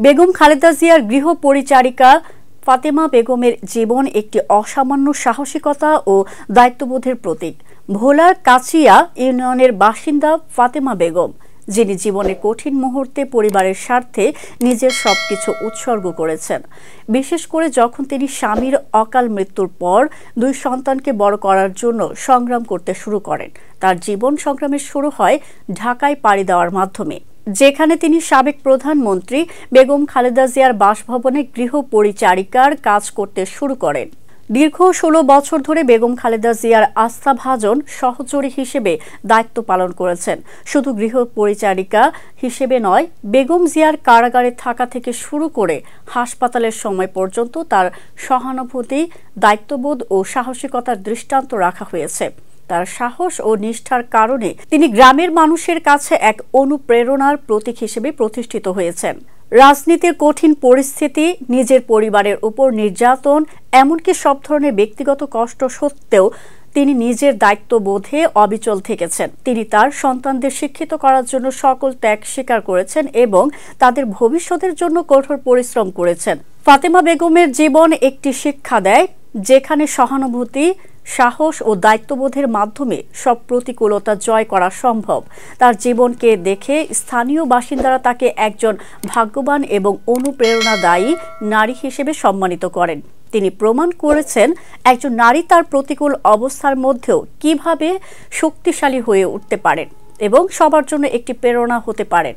বেগম খালেদা জিয়ার গৃহ পরিচারিকা ফাতেমা বেগমের জীবন একটি অসামান্য সাহসিকতা ও দায়িত্ববোধের প্রতীক। ভোলার কাচিয়া ইউনিয়নের বাসিন্দা ফাতেমা বেগম, যিনি জীবনের কঠিন মুহূর্তে পরিবারের স্বার্থে নিজের সবকিছু উৎসর্গ করেছেন। বিশেষ করে যখন তিনি স্বামীর অকাল মৃত্যুর পর দুই সন্তানকে বড় করার জন্য সংগ্রাম করতে শুরু করেন। তার জীবন সংগ্রামের শুরু হয় ঢাকায় পাড়ি দেওয়ার মাধ্যমে, যেখানে তিনি সাবেক প্রধানমন্ত্রী বেগম খালেদা জিয়ার বাসভবনে গৃহ পরিচারিকার কাজ করতে শুরু করেন। দীর্ঘ ১৬ বছর ধরে বেগম খালেদা জিয়ার আস্থাভাজন সহচরী হিসেবে দায়িত্ব পালন করেছেন। শুধু গৃহ পরিচারিকা হিসেবে নয়, বেগম জিয়ার কারাগারে থাকা থেকে শুরু করে হাসপাতালের সময় পর্যন্ত তার সহানুভূতি, দায়িত্ববোধ ও সাহসিকতার দৃষ্টান্ত রাখা হয়েছে। তার সাহস ও নিষ্ঠার কারণে তিনি গ্রামের মানুষের কাছে এক অনুপ্রেরণার প্রতীক হিসেবে প্রতিষ্ঠিত হয়েছেন। রাজনীতির কঠিন পরিস্থিতি, নিজের পরিবারের উপর নির্যাতন, এমনকি সব ধরনের ব্যক্তিগত কষ্ট সত্ত্বেও তিনি নিজের দায়িত্ববোধে অবিচল থেকেছেন। তিনি তার সন্তানদের শিক্ষিত করার জন্য সকল ত্যাগ স্বীকার করেছেন এবং তাদের ভবিষ্যতের জন্য কঠোর পরিশ্রম করেছেন। ফাতেমা বেগমের জীবন একটি শিক্ষা দেয়, যেখানে সহানুভূতি, সাহস ও দায়িত্ববোধের মাধ্যমে সব প্রতিকূলতা জয় করা সম্ভব। তার জীবনকে দেখে স্থানীয় বাসিন্দারা তাকে একজন ভাগ্যবান এবং অনুপ্রেরণাদায়ী নারী হিসেবে সম্মানিত করেন। তিনি প্রমাণ করেছেন একজন নারী তার প্রতিকূল অবস্থার মধ্যেও কিভাবে শক্তিশালী হয়ে উঠতে পারেন এবং সবার জন্য একটি প্রেরণা হতে পারেন।